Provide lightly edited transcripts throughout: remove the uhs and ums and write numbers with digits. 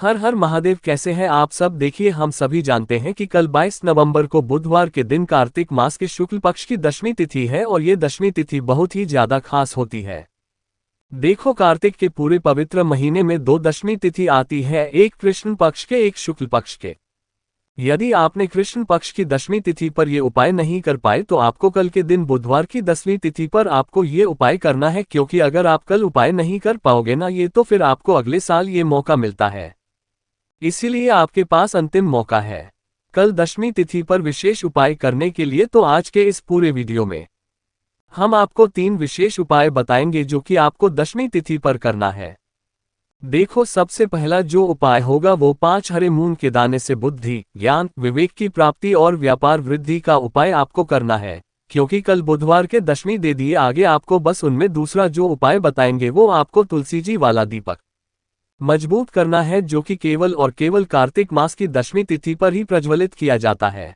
हर हर महादेव। कैसे हैं आप सब। देखिए, हम सभी जानते हैं कि कल 22 नवंबर को बुधवार के दिन कार्तिक मास के शुक्ल पक्ष की दशमी तिथि है और ये दशमी तिथि बहुत ही ज्यादा खास होती है। देखो, कार्तिक के पूरे पवित्र महीने में दो दशमी तिथि आती है, एक कृष्ण पक्ष के, एक शुक्ल पक्ष के। यदि आपने कृष्ण पक्ष की दशमी तिथि पर ये उपाय नहीं कर पाए तो आपको कल के दिन बुधवार की दसवीं तिथि पर आपको ये उपाय करना है, क्योंकि अगर आप कल उपाय नहीं कर पाओगे ना ये, तो फिर आपको अगले साल ये मौका मिलता है। इसीलिए आपके पास अंतिम मौका है कल दशमी तिथि पर विशेष उपाय करने के लिए। तो आज के इस पूरे वीडियो में हम आपको 3 विशेष उपाय बताएंगे जो कि आपको दशमी तिथि पर करना है। देखो, सबसे पहला जो उपाय होगा वो 5 हरे मूंग के दाने से बुद्धि, ज्ञान, विवेक की प्राप्ति और व्यापार वृद्धि का उपाय आपको करना है, क्योंकि कल बुधवार के दशमी दे दिए आगे आपको। बस उनमें दूसरा जो उपाय बताएंगे वो आपको तुलसी जी वाला दीपक मजबूत करना है, जो कि केवल और केवल कार्तिक मास की दशमी तिथि पर ही प्रज्वलित किया जाता है।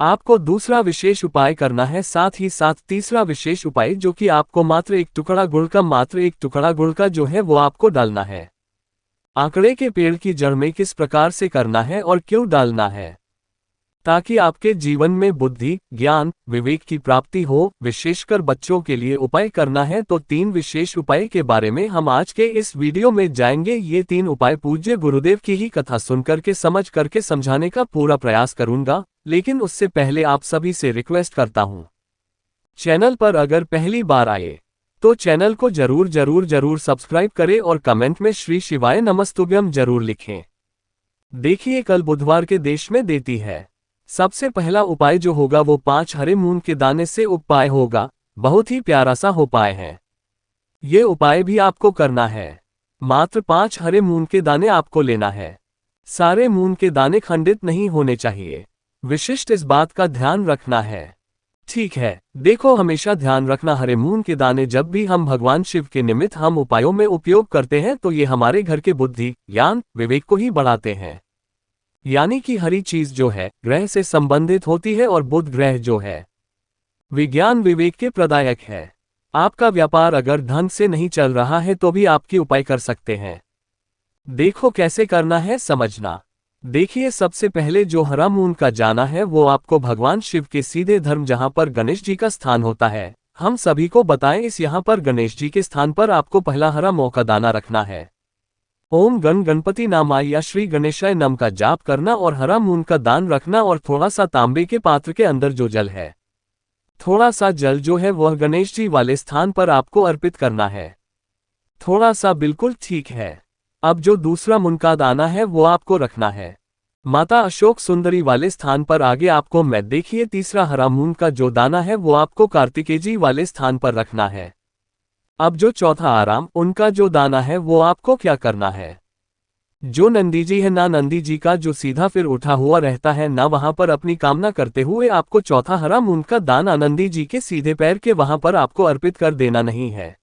आपको दूसरा विशेष उपाय करना है, साथ ही साथ तीसरा विशेष उपाय जो कि आपको मात्र एक टुकड़ा गुड़ का जो है वो आपको डालना है। आंकड़े के पेड़ की जड़ में किस प्रकार से करना है और क्यों डालना है, ताकि आपके जीवन में बुद्धि, ज्ञान, विवेक की प्राप्ति हो। विशेषकर बच्चों के लिए उपाय करना है, तो 3 विशेष उपाय के बारे में हम आज के इस वीडियो में जाएंगे। ये 3 उपाय पूज्य गुरुदेव की ही कथा सुन करके समझ करके समझाने का पूरा प्रयास करूंगा, लेकिन उससे पहले आप सभी से रिक्वेस्ट करता हूं, चैनल पर अगर पहली बार आए तो चैनल को जरूर सब्सक्राइब करें और कमेंट में श्री शिवाय नमस्तुभ्यम जरूर लिखें। देखिए, कल बुधवार के देश में देती है। सबसे पहला उपाय जो होगा वो 5 हरे मूंग के दाने से उपाय होगा। बहुत ही प्यारा सा उपाय है। ये उपाय भी आपको करना है। मात्र 5 हरे मूंग के दाने आपको लेना है। सारे मूंग के दाने खंडित नहीं होने चाहिए। विशिष्ट इस बात का ध्यान रखना है, ठीक है। देखो, हमेशा ध्यान रखना, हरे मूंग के दाने जब भी हम भगवान शिव के निमित्त हम उपायों में उपयोग करते हैं तो ये हमारे घर के बुद्धि, ज्ञान, विवेक को ही बढ़ाते हैं। यानी कि हरी चीज जो है ग्रह से संबंधित होती है और बुध ग्रह जो है विज्ञान विवेक के प्रदायक है। आपका व्यापार अगर ढंग से नहीं चल रहा है तो भी आपके उपाय कर सकते हैं। देखो, कैसे करना है समझना। देखिए, सबसे पहले जो हरा मूंग का जाना है वो आपको भगवान शिव के सीधे धर्म जहां पर गणेश जी का स्थान होता है, हम सभी को बताएं, इस यहाँ पर गणेश जी के स्थान पर आपको पहला हरा मूंग का दाना रखना है। ओम गण गणपति नामाय या श्री गणेशाय नम का जाप करना और हरा मूंग का दान रखना। और थोड़ा सा तांबे के पात्र के अंदर जो जल है, थोड़ा सा जल जो है वह गणेश जी वाले स्थान पर आपको अर्पित करना है। थोड़ा सा, बिल्कुल ठीक है। अब जो दूसरा मूंग का दाना है वो आपको रखना है माता अशोक सुंदरी वाले स्थान पर। आगे आपको मैं देखिए, तीसरा हरा मूंग का जो दाना है वो आपको कार्तिकेय जी वाले स्थान पर रखना है। अब जो चौथा आराम उनका जो दाना है वो आपको क्या करना है, जो नंदी जी है ना, नंदी जी का जो सीधा फिर उठा हुआ रहता है ना, वहां पर अपनी कामना करते हुए आपको चौथा हरा मूंग का दाना नंदी जी के सीधे पैर के वहां पर आपको अर्पित कर देना नहीं है।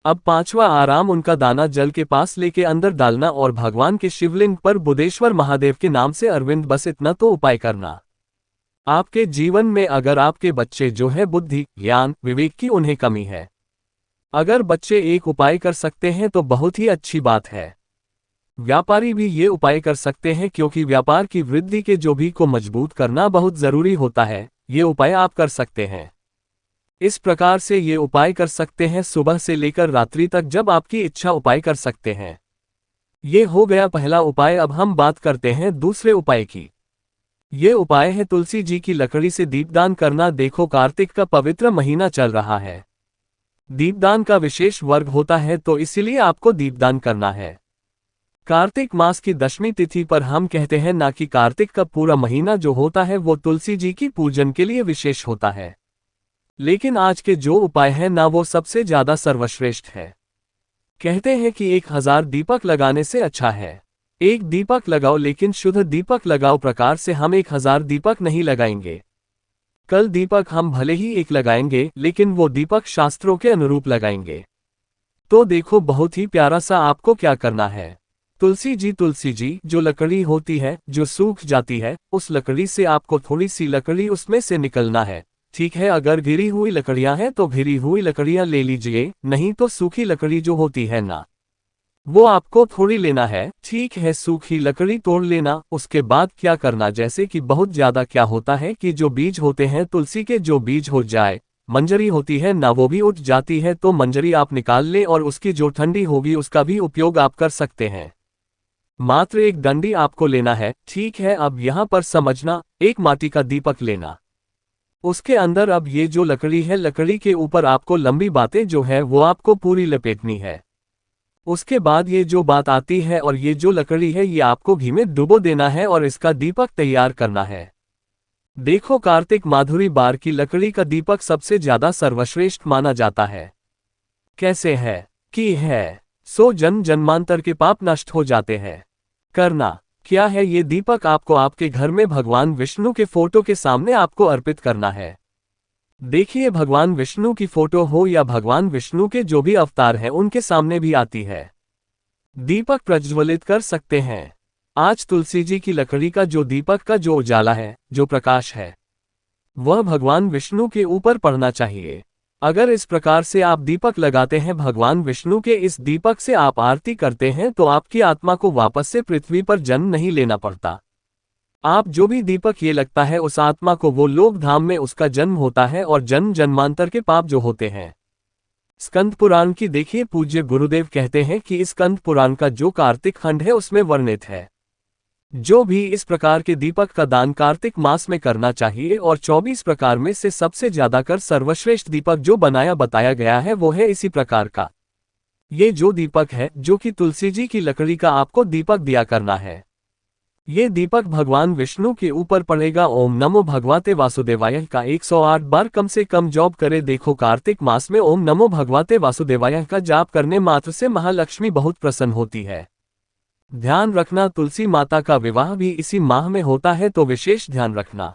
अब 5वां आराम उनका दाना जल के पास लेके अंदर डालना और भगवान के शिवलिंग पर बुधेश्वर महादेव के नाम से अरविंद, बस इतना तो उपाय करना। आपके जीवन में अगर आपके बच्चे जो है बुद्धि, ज्ञान, विवेक की उन्हें कमी है, अगर बच्चे एक उपाय कर सकते हैं तो बहुत ही अच्छी बात है। व्यापारी भी ये उपाय कर सकते हैं, क्योंकि व्यापार की वृद्धि के जो भी को मजबूत करना बहुत जरूरी होता है। ये उपाय आप कर सकते हैं। इस प्रकार से ये उपाय कर सकते हैं सुबह से लेकर रात्रि तक, जब आपकी इच्छा उपाय कर सकते हैं। ये हो गया पहला उपाय। अब हम बात करते हैं दूसरे उपाय की। ये उपाय है तुलसी जी की लकड़ी से दीपदान करना। देखो, कार्तिक का पवित्र महीना चल रहा है, दीपदान का विशेष वर्ग होता है, तो इसीलिए आपको दीपदान करना है। कार्तिक मास की दशमी तिथि पर हम कहते हैं ना कि कार्तिक का पूरा महीना जो होता है वो तुलसी जी की पूजन के लिए विशेष होता है। लेकिन आज के जो उपाय है ना वो सबसे ज्यादा सर्वश्रेष्ठ है। कहते हैं कि 1000 दीपक लगाने से अच्छा है एक दीपक लगाओ, लेकिन शुद्ध दीपक लगाओ। प्रकार से हम 1000 दीपक नहीं लगाएंगे। कल दीपक हम भले ही एक लगाएंगे, लेकिन वो दीपक शास्त्रों के अनुरूप लगाएंगे। तो देखो, बहुत ही प्यारा सा आपको क्या करना है। तुलसी जी जो लकड़ी होती है जो सूख जाती है, उस लकड़ी से आपको थोड़ी सी लकड़ी उसमें से निकलना है, ठीक है। अगर घिरी हुई लकड़ियां हैं तो घिरी हुई लकड़ियां ले लीजिए, नहीं तो सूखी लकड़ी जो होती है ना, वो आपको थोड़ी लेना है, ठीक है, सूखी लकड़ी तोड़ लेना। उसके बाद क्या करना, जैसे कि बहुत ज्यादा क्या होता है कि जो बीज होते हैं तुलसी के, जो बीज हो जाए, मंजरी होती है ना, वो भी उठ जाती है, तो मंजरी आप निकाल लें और उसकी जो ठंडी होगी उसका भी उपयोग आप कर सकते हैं। मात्र एक डंडी आपको लेना है, ठीक है। अब यहाँ पर समझना, एक माटी का दीपक लेना, उसके अंदर अब ये जो लकड़ी है, लकड़ी के ऊपर आपको लंबी बातें जो है वो आपको पूरी लपेटनी है। उसके बाद ये जो बात आती है और ये जो लकड़ी है ये आपको घी में डुबो देना है और इसका दीपक तैयार करना है। देखो, कार्तिक माधुरी बार की लकड़ी का दीपक सबसे ज्यादा सर्वश्रेष्ठ माना जाता है। कैसे है कि है सो जन्म जन्मांतर के पाप नष्ट हो जाते हैं। करना क्या है, ये दीपक आपको आपके घर में भगवान विष्णु के फोटो के सामने आपको अर्पित करना है। देखिए, भगवान विष्णु की फोटो हो या भगवान विष्णु के जो भी अवतार हैं उनके सामने भी आती है। दीपक प्रज्वलित कर सकते हैं। आज तुलसी जी की लकड़ी का जो दीपक का जो उजाला है, जो प्रकाश है, वह भगवान विष्णु के ऊपर पड़ना चाहिए। अगर इस प्रकार से आप दीपक लगाते हैं, भगवान विष्णु के इस दीपक से आप आरती करते हैं, तो आपकी आत्मा को वापस से पृथ्वी पर जन्म नहीं लेना पड़ता। आप जो भी दीपक ये लगता है उस आत्मा को वो लोक धाम में उसका जन्म होता है और जन्म जन्मांतर के पाप जो होते हैं। स्कंद पुराण की देखिए, पूज्य गुरुदेव कहते हैं कि इस स्कंद पुराण का जो कार्तिक खंड है उसमें वर्णित है। जो भी इस प्रकार के दीपक का दान कार्तिक मास में करना चाहिए और 24 प्रकार में से सबसे ज्यादा कर सर्वश्रेष्ठ दीपक जो बनाया बताया गया है वो है इसी प्रकार का। ये जो दीपक है, जो कि तुलसी जी की लकड़ी का आपको दीपक दिया करना है, ये दीपक भगवान विष्णु के ऊपर पड़ेगा। ओम नमो भगवते वासुदेवाय का 108 बार कम से कम जॉब करे। देखो, कार्तिक मास में ओम नमो भगवते वासुदेवाय का जाप करने मात्र से महालक्ष्मी बहुत प्रसन्न होती है। ध्यान रखना, तुलसी माता का विवाह भी इसी माह में होता है, तो विशेष ध्यान रखना।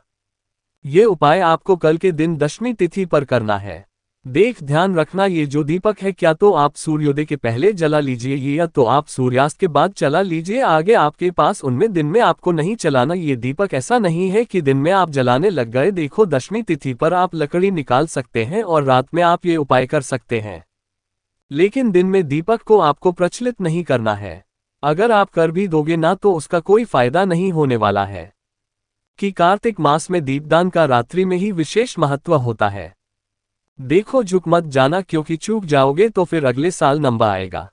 ये उपाय आपको कल के दिन दशमी तिथि पर करना है। ध्यान रखना, ये जो दीपक है क्या तो आप सूर्योदय के पहले जला लीजिए या तो आप सूर्यास्त के बाद चला लीजिए। आगे आपके पास उनमें दिन में आपको नहीं चलाना ये दीपक। ऐसा नहीं है कि दिन में आप जलाने लग गए। देखो, दशमी तिथि पर आप लकड़ी निकाल सकते हैं और रात में आप ये उपाय कर सकते हैं, लेकिन दिन में दीपक को आपको प्रचलित नहीं करना है। अगर आप कर भी दोगे ना तो उसका कोई फायदा नहीं होने वाला है, कि कार्तिक मास में दीपदान का रात्रि में ही विशेष महत्व होता है। देखो, झुक मत जाना, क्योंकि चूक जाओगे तो फिर अगले साल नंबर आएगा।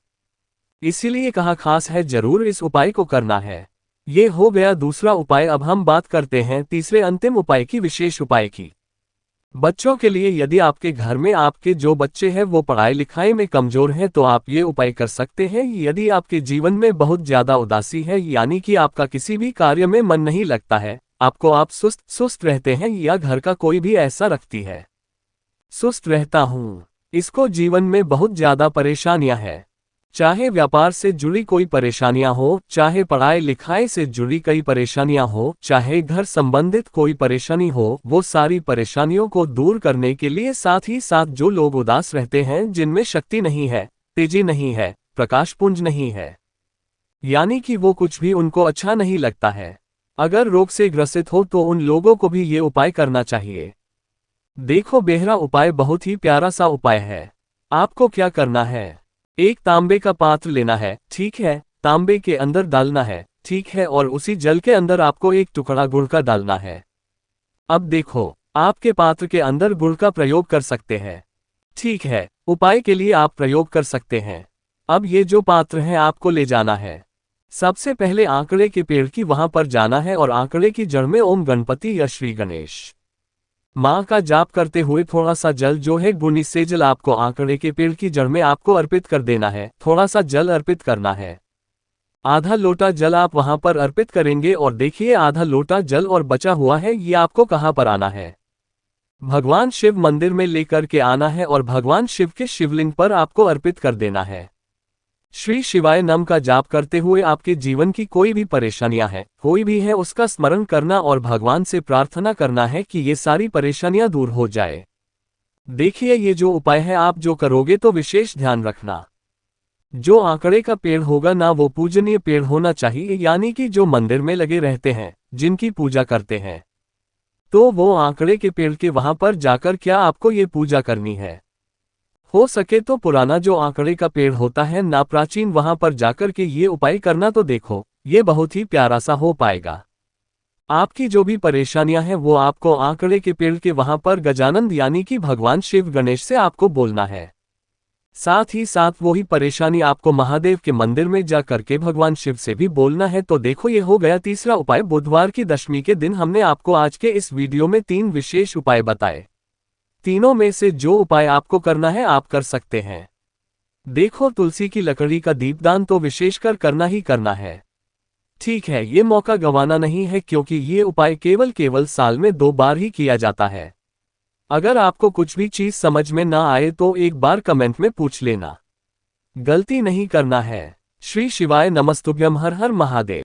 इसीलिए कहा खास है, जरूर इस उपाय को करना है। ये हो गया दूसरा उपाय। अब हम बात करते हैं तीसरे अंतिम उपाय की, विशेष उपाय की। बच्चों के लिए, यदि आपके घर में आपके जो बच्चे हैं वो पढ़ाई लिखाई में कमजोर हैं तो आप ये उपाय कर सकते हैं। यदि आपके जीवन में बहुत ज्यादा उदासी है, यानी कि आपका किसी भी कार्य में मन नहीं लगता है, आप सुस्त रहते हैं, या घर का कोई भी ऐसा रखती है सुस्त रहता हूं, इसको जीवन में बहुत ज्यादा परेशानियां हैं, चाहे व्यापार से जुड़ी कोई परेशानियां हो, चाहे पढ़ाई लिखाई से जुड़ी कई परेशानियां हो, चाहे घर संबंधित कोई परेशानी हो, वो सारी परेशानियों को दूर करने के लिए, साथ ही साथ जो लोग उदास रहते हैं, जिनमें शक्ति नहीं है, तेजी नहीं है, प्रकाशपुंज नहीं है, यानी कि वो कुछ भी उनको अच्छा नहीं लगता है, अगर रोग से ग्रसित हो तो उन लोगों को भी ये उपाय करना चाहिए। देखो, बेहरा उपाय बहुत ही प्यारा सा उपाय है। आपको क्या करना है, एक तांबे का पात्र लेना है, ठीक है, तांबे के अंदर डालना है, ठीक है, और उसी जल के अंदर आपको एक टुकड़ा गुड़ का डालना है। अब देखो, आपके पात्र के अंदर गुड़ का प्रयोग कर सकते हैं, ठीक है, उपाय के लिए आप प्रयोग कर सकते हैं। अब ये जो पात्र है आपको ले जाना है, सबसे पहले आंकड़े के पेड़ की वहां पर जाना है और आंकड़े की जड़ में ओम गणपति या श्री गणेश माँ का जाप करते हुए थोड़ा सा जल जो है गुणी से जल आपको आंकड़े के पेड़ की जड़ में आपको अर्पित कर देना है। थोड़ा सा जल अर्पित करना है, आधा लोटा जल आप वहां पर अर्पित करेंगे और देखिए आधा लोटा जल और बचा हुआ है, ये आपको कहां पर आना है, भगवान शिव मंदिर में लेकर के आना है और भगवान शिव के शिवलिंग पर आपको अर्पित कर देना है। श्री शिवाय नम का जाप करते हुए आपके जीवन की कोई भी परेशानियां हैं, कोई भी है, उसका स्मरण करना और भगवान से प्रार्थना करना है कि ये सारी परेशानियां दूर हो जाए। देखिए, ये जो उपाय है आप जो करोगे तो विशेष ध्यान रखना, जो आंकड़े का पेड़ होगा ना वो पूजनीय पेड़ होना चाहिए, यानी कि जो मंदिर में लगे रहते हैं, जिनकी पूजा करते हैं, तो वो आंकड़े के पेड़ के वहां पर जाकर क्या आपको ये पूजा करनी है। हो सके तो पुराना जो आंकड़े का पेड़ होता है ना प्राचीन, वहां पर जाकर के ये उपाय करना तो देखो, ये बहुत ही प्यारा सा हो पाएगा। आपकी जो भी परेशानियां हैं वो आपको आंकड़े के पेड़ के वहां पर गजानंद यानी कि भगवान शिव गणेश से आपको बोलना है। साथ ही साथ वही परेशानी आपको महादेव के मंदिर में जा करके भगवान शिव से भी बोलना है। तो देखो ये हो गया तीसरा उपाय। बुधवार की दशमी के दिन हमने आपको आज के इस वीडियो में 3 विशेष उपाय बताए। तीनों में से जो उपाय आपको करना है आप कर सकते हैं। देखो तुलसी की लकड़ी का दीपदान तो विशेषकर करना ही करना है। ठीक है, ये मौका गंवाना नहीं है क्योंकि ये उपाय केवल साल में 2 बार ही किया जाता है। अगर आपको कुछ भी चीज समझ में ना आए तो एक बार कमेंट में पूछ लेना। गलती नहीं करना है। श्री शिवाय नमस्तुभ्यम। हर हर महादेव।